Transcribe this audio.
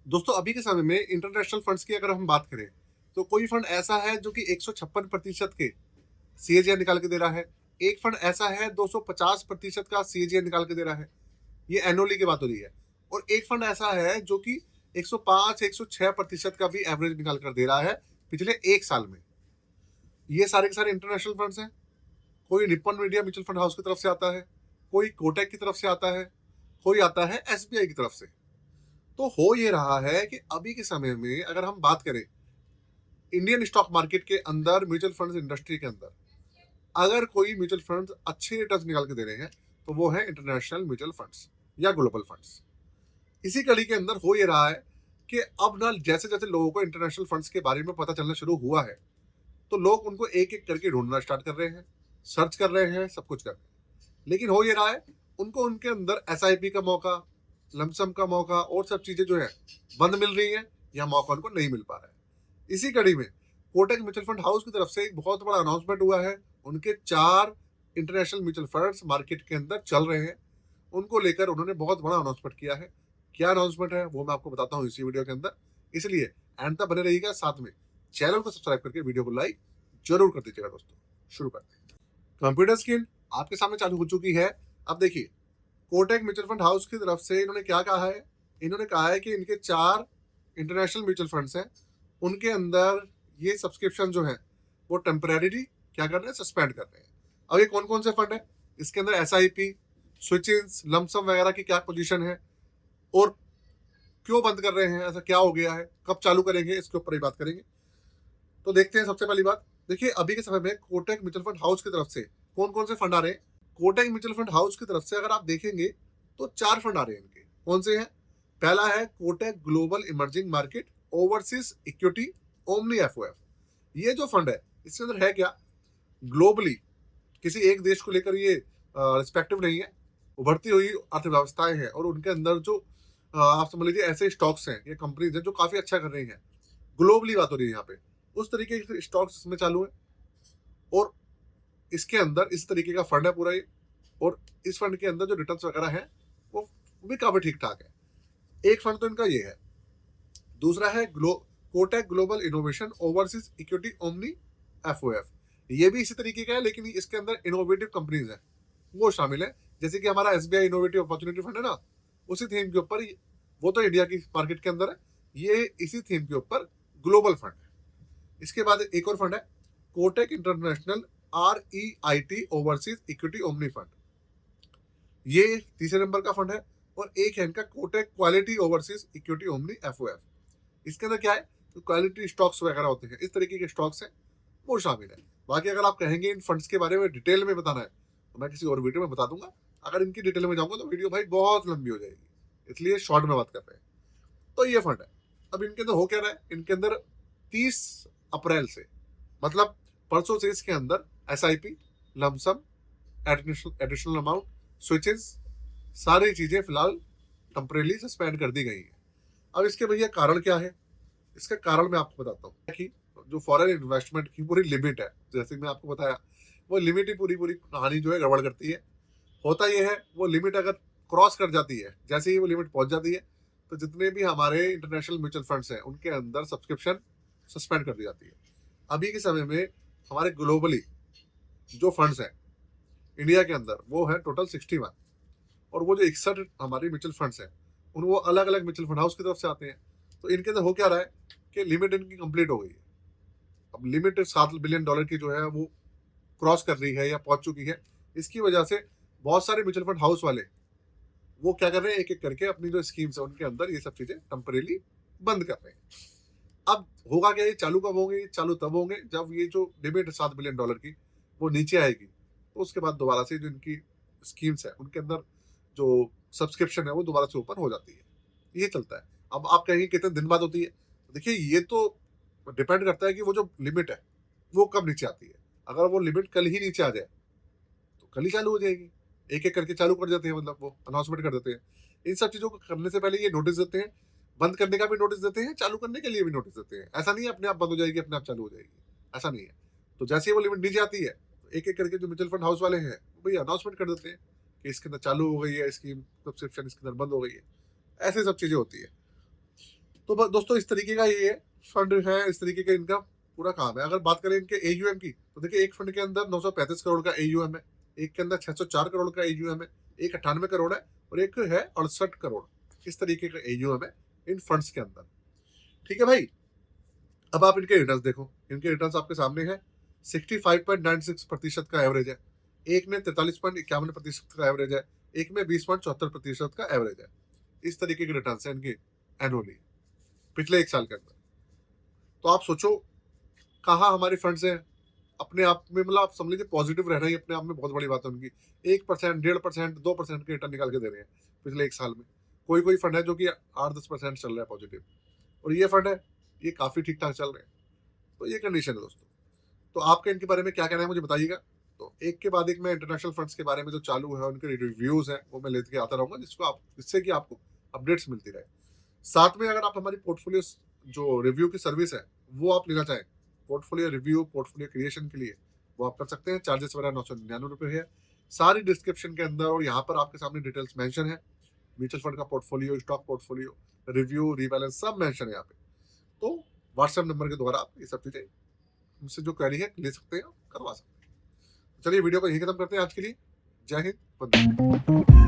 दोस्तों अभी के समय में इंटरनेशनल फंड्स की अगर हम बात करें तो कोई फंड ऐसा है जो कि 156% के सीएजीआर निकाल के दे रहा है। एक फंड ऐसा है 250% का सीएजीआर निकाल के दे रहा है। ये एनुअली की बात हो रही है। और एक फंड ऐसा है जो कि 105 106% का भी एवरेज निकाल कर दे रहा है पिछले एक साल में। ये सारे के सारे इंटरनेशनल फंड्स हैं। कोई Nippon media mutual fund house की तरफ से आता है, कोई कोटक की तरफ से आता है, कोई आता है एसबीआई की तरफ से। तो हो ये रहा है कि अभी के समय में अगर हम बात करें इंडियन स्टॉक मार्केट के अंदर, म्यूचुअल फंड्स इंडस्ट्री के अंदर, अगर कोई म्यूचुअल फंड्स अच्छे रिटर्न निकाल के दे रहे हैं तो वो है इंटरनेशनल म्यूचुअल फंड्स या ग्लोबल फंड्स। इसी कड़ी के अंदर हो ये रहा है कि अब ना जैसे जैसे लोगों को इंटरनेशनल फंड्स के बारे में पता चलना शुरू हुआ है तो लोग उनको एक एक करके ढूंढना स्टार्ट कर रहे हैं, सर्च कर रहे हैं, सब कुछ कर रहे हैं। लेकिन हो ये रहा है उनको उनके अंदर एसआईपी का मौका, लमसम का मौका और सब चीजें जो है बंद मिल रही है या मौका उनको नहीं मिल पा रहा है। इसी कड़ी में कोटक म्यूचुअल फंड हाउस की तरफ से एक बहुत बड़ा अनाउंसमेंट हुआ है। उनके 4 इंटरनेशनल म्यूचुअल फंड्स मार्केट के अंदर चल रहे हैं, उनको लेकर उन्होंने बहुत बड़ा अनाउंसमेंट किया है। क्या अनाउंसमेंट है वो मैं आपको बताता हूँ इसी वीडियो के अंदर, इसलिए एंड तक बने रहिएगा। साथ में चैनल को सब्सक्राइब करके वीडियो को लाइक जरूर कर दीजिएगा। दोस्तों शुरू करते हैं। कंप्यूटर स्क्रीन आपके सामने चालू हो चुकी है। अब देखिए कोटक म्यूचुअल फंड हाउस की तरफ से इन्होंने क्या कहा है। इन्होंने कहा है कि इनके 4 इंटरनेशनल म्यूचुअल फंड्स हैं, उनके अंदर ये सब्सक्रिप्शन जो है वो टेम्परेरी क्या कर रहे हैं, सस्पेंड कर रहे हैं। अब ये कौन कौन से फंड है, इसके अंदर एसआईपी, स्विचिंग्स, लमसम वगैरह की क्या पोजीशन है और क्यों बंद कर रहे हैं, ऐसा क्या हो गया है, कब चालू करेंगे, इसके ऊपर ही बात करेंगे। तो देखते हैं। सबसे पहली बात देखिए अभी के समय में कोटक म्यूचुअल फंड हाउस की तरफ से कौन कौन से फंड आ रहे हैं। कोटक म्यूचुअल फंड हाउस की तरफ से अगर आप देखेंगे तो 4 फंड आ रहे हैं इनके। कौन से हैं? पहला है Kotak global emerging market overseas equity omni FOF. ये जो फंड है इसके अंदर है क्या, ग्लोबली किसी एक देश को लेकर ये रिस्पेक्टिव नहीं है, उभरती हुई अर्थव्यवस्थाएं हैं और उनके अंदर जो आप समझ लीजिए ऐसे स्टॉक्स हैं, ये कंपनीज हैं जो काफी अच्छा कर रही हैं। ग्लोबली बात हो रही है यहाँ पे, उस तरीके के स्टॉक्स इसमें चालू है और इसके अंदर इस तरीके का फंड है पूरा ये। और इस फंड के अंदर जो रिटर्न्स वगैरह हैं वो भी काफी ठीक ठाक है। एक फंड तो इनका ये है। दूसरा है Kotak global innovation overseas equity omni FOF. ये भी इसी तरीके का है लेकिन इसके अंदर इनोवेटिव कंपनीज है वो शामिल है। जैसे कि हमारा एसबीआई इनोवेटिव अपॉर्चुनिटी फंड है ना, उसी थीम के ऊपर वो तो इंडिया की मार्केट के अंदर है, ये इसी थीम के ऊपर ग्लोबल फंड है। इसके बाद एक और फंड है Kotak international REIT overseas equity omni fund, ये तीसरे नंबर का फंड है। और एक है इनका Kotak quality overseas equity omni FOF. इसके अंदर क्या है, तो क्वालिटी स्टॉक्स वगैरह होते हैं, इस तरीके के स्टॉक्स हैं वो शामिल है। बाकी अगर आप कहेंगे इन फंड्स के बारे में डिटेल में बताना है तो मैं किसी और वीडियो में बता दूंगा। अगर इनकी डिटेल में जाऊंगा तो वीडियो भाई बहुत लंबी हो जाएगी, इसलिए शॉर्ट में बात कर रहे हैं। तो ये फंड है। अब इनके अंदर हो क्या रहा है, इनके अंदर 30 अप्रैल से मतलब परसों से इसके अंदर SIP, lump sum, additional amount, switches, सारी चीजें फिलहाल टेम्परेली सस्पेंड कर दी गई हैं। अब इसके भैया कारण क्या है, इसका कारण मैं आपको बताता हूँ कि जो फॉरेन इन्वेस्टमेंट की पूरी लिमिट है, जैसे मैं आपको बताया, वो लिमिट ही पूरी पूरी कहानी जो है गड़बड़ करती है। होता यह है वो लिमिट अगर क्रॉस कर जाती है, जैसे ही वो लिमिट पहुंच जाती है तो जितने भी हमारे इंटरनेशनल म्यूचुअल फंड्स हैं उनके अंदर सब्सक्रिप्शन सस्पेंड कर दी जाती है। अभी के समय में हमारे ग्लोबली जो फंड्स हैं इंडिया के अंदर वो है टोटल 61। और वो जो 61 हमारे म्यूचुअल फंड्स हैं उन वो अलग अलग म्यूचुअल फंड हाउस की तरफ से आते हैं। तो इनके अंदर हो क्या रहा है कि लिमिट इनकी कंप्लीट हो गई है। अब लिमिट $7 बिलियन की जो है वो क्रॉस कर रही है या पहुंच चुकी है। इसकी वजह से बहुत सारे म्यूचुअल फंड हाउस वाले वो क्या कर रहे हैं, एक एक करके अपनी जो स्कीम्स है उनके अंदर ये सब चीजें टेम्परेली बंद कर रहे हैं। अब होगा क्या, ये चालू कब होंगे, ये चालू तब होंगे जब ये जो लिमिट है $7 बिलियन की वो नीचे आएगी। तो उसके बाद दोबारा से जो इनकी स्कीम्स है उनके अंदर जो सब्सक्रिप्शन है वो दोबारा से ओपन हो जाती है। ये चलता है। अब आप कहेंगे कितने दिन बाद होती है, देखिए ये तो डिपेंड करता है कि वो जो लिमिट है वो कब नीचे आती है। अगर वो लिमिट कल ही नीचे आ जाए तो कल ही चालू हो जाएगी। एक एक करके चालू कर देते हैं, मतलब वो अनाउंसमेंट कर देते हैं। इन सब चीजों को करने से पहले ये नोटिस देते हैं, बंद करने का भी नोटिस देते हैं, चालू करने के लिए भी नोटिस देते हैं। ऐसा नहीं है अपने आप बंद हो जाएगी अपने आप चालू हो जाएगी, ऐसा नहीं है। तो जैसे ही वो लिमिट नीचे आती है तो एक एक करके जो म्यूचुअल फंड हाउस वाले हैं वो भैया अनाउंसमेंट कर देते हैं कि इसके अंदर चालू हो गई है स्कीम, सब्सक्रिप्शन इसके अंदर बंद हो गई है। ऐसे सब चीजें होती है। तो दोस्तों इस तरीके का ये फंड है, इस तरीके का इनका पूरा काम है। अगर बात करें इनके एयूएम की, तो देखिए एक फंड के अंदर 935 करोड़ का एयूएम है, एक के अंदर 604 करोड़ का एयूएम है, एक 98 करोड़ है और एक है 68 करोड़। इस तरीके का एयूएम है इन फंड्स के अंदर। ठीक है भाई, अब आप इनके रिटर्न्स देखो। इनके रिटर्न्स आपके सामने है। 65.96% का एवरेज है, एक में 43.51% का एवरेज है, एक में 20.74% का एवरेज है। इस तरीके के रिटर्न्स है इनके एनुअली पिछले एक साल के अंदर। तो आप सोचो कहाँ हमारी फंड्स हैं। अपने आप में मतलब आप समझ लीजिए पॉजिटिव रहना ही अपने आप में बहुत बड़ी बात है उनकी। 1%, 1.5%, 2% के रिटर्न निकाल के दे रहे हैं पिछले एक साल में। कोई कोई फंड है जो कि 8-10% चल रहा है पॉजिटिव, और ये फंड है ये काफी ठीक ठाक चल रहे हैं। तो ये कंडीशन है दोस्तों। तो आपके इनके बारे में क्या कहना है मुझे बताइएगा। तो एक के बाद एक मैं इंटरनेशनल फंड्स के बारे में जो चालू है उनके रिव्यूज है वो मैं लेके आता रहूंगा, जिससे कि आपको अपडेट्स मिलती रहे। साथ में अगर आप हमारी पोर्टफोलियो जो रिव्यू की सर्विस है वो आप लेना चाहें, पोर्टफोलियो रिव्यू, पोर्टफोलियो क्रिएशन के लिए, वो आप कर सकते हैं। चार्जेस वगैरह 999 है, सारी डिस्क्रिप्शन के अंदर और यहाँ पर आपके सामने डिटेल्स मेंशन है। म्यूचुअल फंड का portfolio, stock portfolio, review, rebalance सब मेंशन है यहाँ पे। तो व्हाट्सएप नंबर के द्वारा आप ये सब चीजें मुझसे जो क्वेरी है ले सकते हैं, करवा सकते हैं। चलिए वीडियो को यही खत्म करते हैं आज के लिए। जय हिंद, वंदे मातरम।